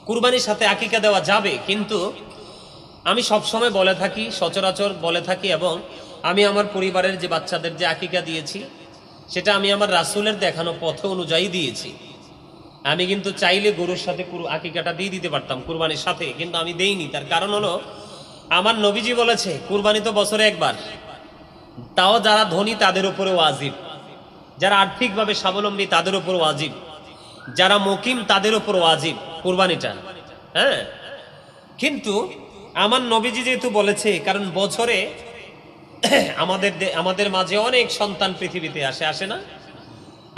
কুরবানির সাথে আকিকা দেওয়া যাবে, কিন্তু আমি সবসময় বলে থাকি, সচরাচর বলে থাকি, এবং আমি আমার পরিবারের যে বাচ্চাদের যে আকিকা দিয়েছি সেটা আমি আমার রাসূলের দেখানো পথ অনুযায়ী দিয়েছি। আমি কিন্তু চাইলে গরুর সাথে আকিকাটা দিয়ে দিতে পারতাম কুরবানির সাথে, কিন্তু আমি দেইনি। তার কারণ হলো আমার নবীজি বলেছে কুরবানি তো বছরে একবার, তাও যারা ধনী তাদের উপরে ওয়াজিব, যারা আর্থিকভাবে স্বাবলম্বী তাদের উপর ওয়াজিব, যারা মুকিম তাদের উপর ওয়াজিব কুরবানিটা। হ্যাঁ, কিন্তু আমার নবীজি যেহেতু বলেছে, কারণ বছরে আমাদের মাঝে অনেক সন্তান পৃথিবীতে আসে না?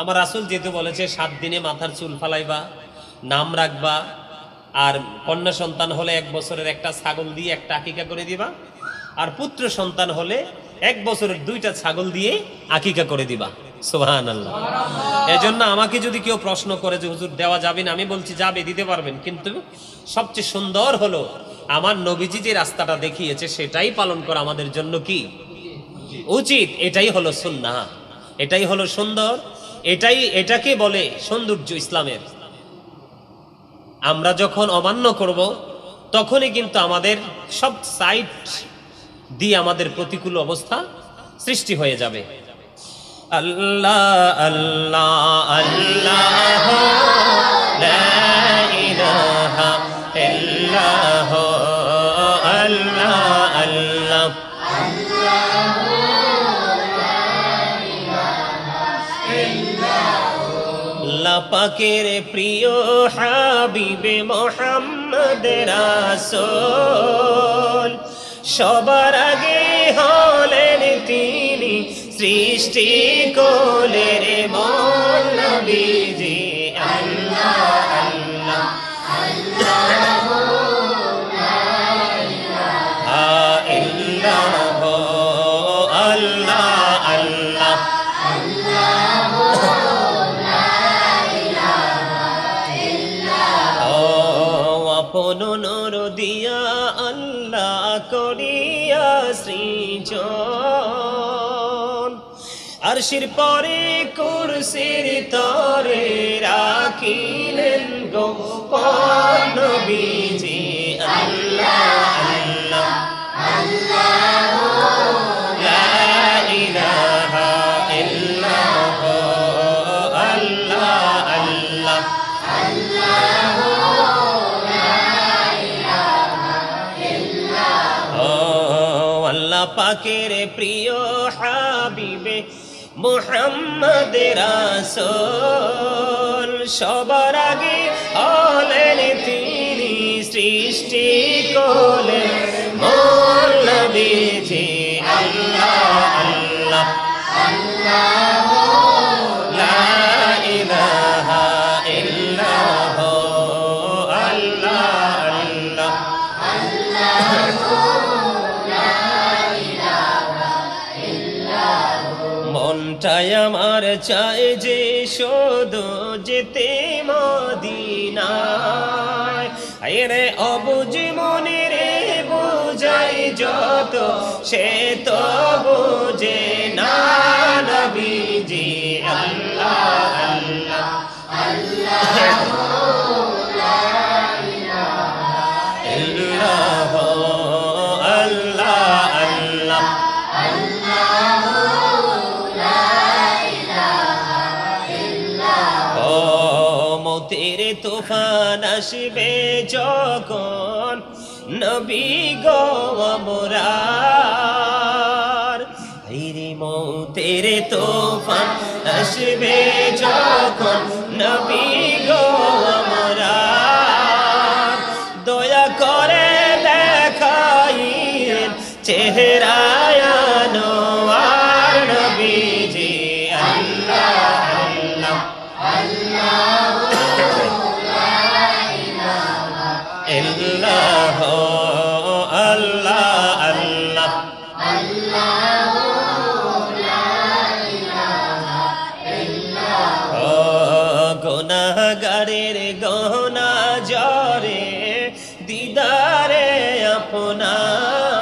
আমার রাসূল যেহেতু বলেছে 7 দিনে মাথার চুল ফালাইবা, নাম রাখবা, আর কন্যা সন্তান হলে 1 বছরের একটা ছাগল দিয়ে একটা আকিকা করে দিবা, আর পুত্র সন্তান হলে 1 বছরের 2টা ছাগল দিয়ে আকিকা করে দিবা। সুবহানাল্লাহ। এজন্য আমাকে যদি কেউ প্রশ্ন করে যে হুজুর দেওয়া যাবে না, আমি বলছি যাবে, দিতে পারবেন, কিন্তু সবচেয়ে সুন্দর হলো আমার নবীজি যে রাস্তাটা দেখিয়েছে সেটাই পালন করা আমাদের জন্য কি উচিত। এটাই হলো সুন্নাহ, এটাই হলো সুন্দর, এটাকে বলে সৌন্দর্য ইসলামের। আমরা যখন অমান্য করব তখনই কিন্তু আমাদের সব সাইড দিয়ে আমাদের প্রতিকূল অবস্থা সৃষ্টি হয়ে যাবে। আল্লাহ আল্লাহ আল্লাহ লা ইলাহা ইল্লাল্লাহ আল্লাহ আল্লাহ আল্লাহ পাকের প্রিয় হাবিবে মোহাম্মদ রাসূল, সবার আগে হলেন তিনি সৃষ্টি কোলের মূল নবীজি। আল্লাহ আল্লাহ আল্লাহ আল্লাহ আল্লাহ আপন নূর দিয়া আল্লাহ করিয়া সৃজন, আরশির পরে কুরসির তরে রাখিলেন গোপন নবীজি। আল্লাহ আল্লাহ আল্লাহ লা ইলাহা ইল্লাল্লাহ আল্লাহ আল্লাহ আল্লাহ পাকের প্রিয় হাবিবে মুহাম্মদ রাসূল, সবার আগে হলেন তিনি সৃষ্টি কোলের মূল নবীজি। আল্লাহ আল্লাহ আল্লাহ লা ইলাহা ইল্লাল্লাহ আল্লাহ আল্লাহ মনটাই আমার চায় যে শুধু যেতে মদিনায়, আরে অবুঝ মনে রে বুঝাই যত সে তো বুঝে না নবীজি। আল্লাহ আল্লাহ আল্লাহ ইল্লাল্লাহ আল্লাহ আল্লাহ মতের তুফান আসবে যখন নবী গো আমরার, আইরে মতের তুফান আসবে যখন নবী গো আমরার, দয়া করে দেখাইন চেহারা আনোয়ার নবীজি। আল্লাহ আল্লাহ আল্লাহ ইল্লাল্লাহ আল্লাহ আল্লাহ গুনাহগারের গহনা জরে দিদারে আপনার,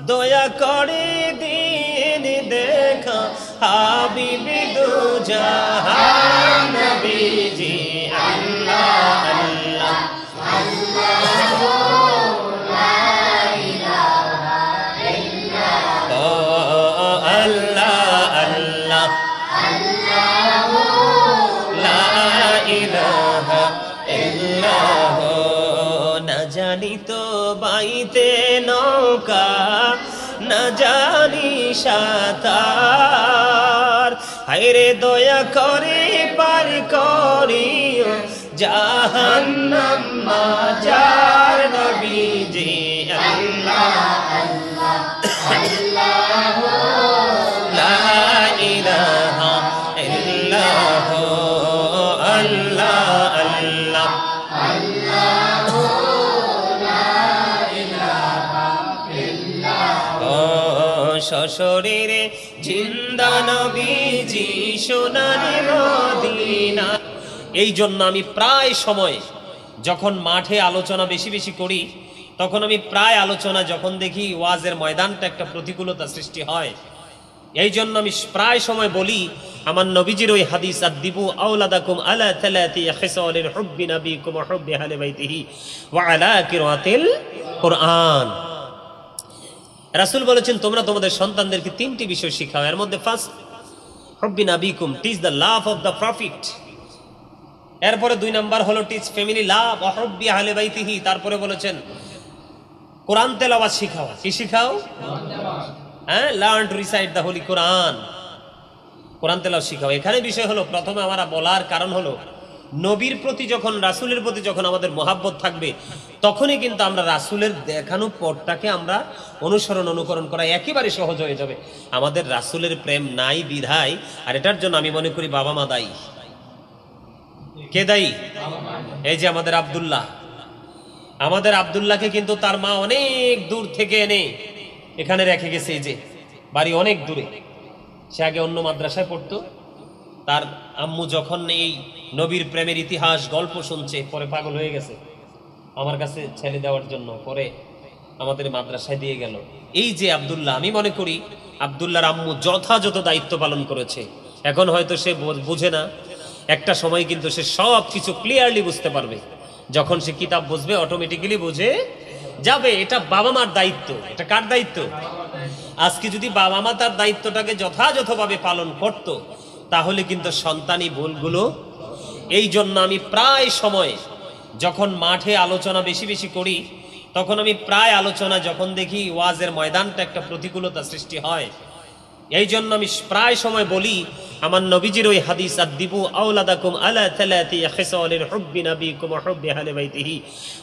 দয়া করে দিন দেখা হাবিবি দু জাহান নবীজি। আল্লাহ ইল্লাল্লাহ। না জানি তো বাইতে নৌকা, না জানি সাঁতার, হায়রে দয়া করে পার করিও জাহান্নাম মাঝার নবীজি। আল্লাহ লা ইলাহা ইল্লাল্লাহ, আল্লাহ আল্লাহ সশরীরে জিন্দা নবীজি সোনার মদিনা। এই জন্য আমি প্রায় সময় যখন মাঠে আলোচনা বেশি বেশি করি, তখন আমি প্রায় আলোচনা যখন দেখি ওয়াজের ময়দানটা একটা প্রতিকূলতা সৃষ্টি হয়, এই জন্য আমি প্রায় সময় বলি আমার নবীজির ওই হাদিস, আদিবু আওলাদাকুম আলা তালাতি খিসালিল হুব্বি নবিকুম ওয়া হুব্বি আহলি বাইতিহি ওয়া আলা কিরাতিল কুরআন। রাসূল বলেছেন তোমরা তোমাদের সন্তানদেরকে তিনটি বিষয় শিখাও, এর মধ্যে ফার্স্ট হুব্বি নবিকুম, teach the love of the prophet. এরপরে 2 নাম্বার হলো টিচ ফ্যামিলি লাভ ওয়া হুব্বি আহলি বাইতিহি। তারপরে বলেছেন কোরআন তেলাওয়াত শিখাও। কি শিখাও? হ্যাঁ, learn to recite the holy Quran, Quran তেলাওয়াত শিখাও। এখানে বিষয় হলো, প্রথমে আমরা বলার কারণ হলো নবীর প্রতি যখন, রাসূলের প্রতি যখন আমাদের মহাব্বত থাকবে, তখনই কিন্তু আমরা রাসূলের দেখানো পথটাকে আমরা অনুকরণ করা একেবারে সহজ হয়ে যাবে। আমাদের রাসূলের প্রেম নাই বিধায়, আর এটার জন্য আমি মনে করি বাবা মা দায়ী। কে দায়ী? এই যে আমাদের আব্দুল্লাহকে কিন্তু তার মা অনেক দূর থেকে এনে এখানে রেখে গেছে। এই যে বাড়ি অনেক দূরে, সে আগে অন্য মাদ্রাসায় পড়তো। তার আম্মু যখন এই নবীর প্রেমের ইতিহাস গল্প শুনছে, পরে পাগল হয়ে গেছে আমার কাছে ছেলে দেওয়ার জন্য, পরে আমাদের মাদ্রাসায় দিয়ে গেল। এই যে আব্দুল্লাহ, আমি মনে করি আব্দুল্লাহর আম্মু যথাযথ দায়িত্ব পালন করেছে। এখন হয়তো সে বুঝে না, একটা সময় কিন্তু সে সব কিছু ক্লিয়ারলি বুঝতে পারবে। যখন সে কিতাব বুঝবে অটোমেটিক্যালি বুঝে যাবে। এটা বাবা মার দায়িত্ব। এটা কার দায়িত্ব? আজকে যদি বাবা মা তার দায়িত্বটাকে যথাযথভাবে পালন করত, তাহলে কিন্তু সন্তানি ভুলগুলো। এই জন্য আমি প্রায় সময় যখন মাঠে আলোচনা বেশি বেশি করি, তখন আমি প্রায় আলোচনা যখন দেখি ওয়াজের ময়দানটা একটা প্রতিকূলতা সৃষ্টি হয়, এই জন্য আমি প্রায় সময় বলি আমার নবীজির ওই হাদিস, আদিবু আওলাদাকুম আলা তালাতি খিসালিল হুব্বি নবিকুম ওয়া হুব্বি আহলি বাইতিহি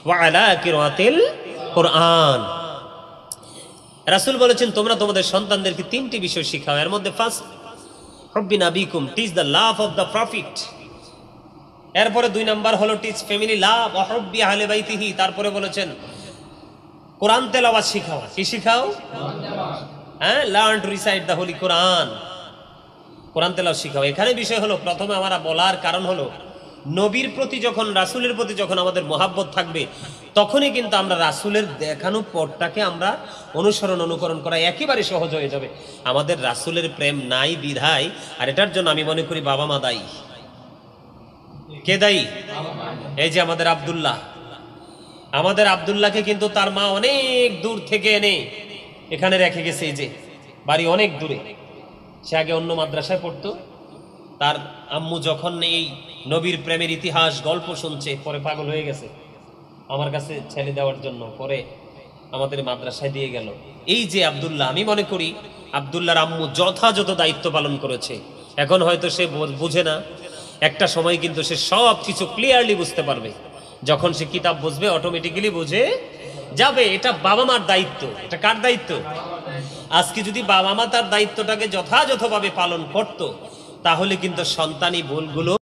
ওয়া আলা কিরাতিল কুরআন। রাসূল বলেছেন তোমরা তোমাদের সন্তানদেরকে তিনটি বিষয় শিখাও, এর মধ্যে ফার্স্ট হুব্বি নবিকুম, teach the love of the prophet. এরপরে 2 নাম্বার হলো টিচ ফ্যামিলি লাভ ওয়া হুব্বি আহলি বাইতিহি। তারপরে বলেছেন কোরআন তেলাওয়াত শিখাও। কি শিখাও? হ্যাঁ, learn to recite the holy Quran, Quran তেলাওয়াত শিখাও। এখানে বিষয় হলো, প্রথমে আমরা বলার কারণ হলো নবীর প্রতি যখন, রাসূলের প্রতি যখন আমাদের মহাব্বত থাকবে, তখনই কিন্তু আমরা রাসূলের দেখানো পথটাকে আমরা অনুকরণ করা একেবারে সহজ হয়ে যাবে। আমাদের রাসূলের প্রেম নাই বিধায়, আর এটার জন্য আমি মনে করি বাবা মা দায়ী। কে দায়ী? এই যে আমাদের আব্দুল্লাহকে কিন্তু তার মা অনেক দূর থেকে এনে এখানে রেখে গেছে। এই যে বাড়ি অনেক দূরে, সে আগে অন্য মাদ্রাসায় পড়তো। তার আম্মু যখন এই নবীর প্রেমের ইতিহাস গল্প শুনছে, পরে পাগল হয়ে গেছে আমার কাছে ছেলে দেওয়ার জন্য, পরে আমাদের মাদ্রাসায় দিয়ে গেল। এই যে আব্দুল্লাহ, আমি মনে করি আব্দুল্লাহর আম্মু যথাযথ দায়িত্ব পালন করেছে। এখন হয়তো সে বুঝে না, একটা সময় কিন্তু সে সব কিছু ক্লিয়ারলি বুঝতে পারবে। যখন সে কিতাব বুঝবে অটোমেটিক্যালি বুঝে যাবে। এটা বাবা মার দায়িত্ব। এটা কার দায়িত্ব? আজকে যদি বাবা মা তার দায়িত্বটাকে যথাযথভাবে পালন করত, তাহলে কিন্তু সন্তানি ভুলগুলো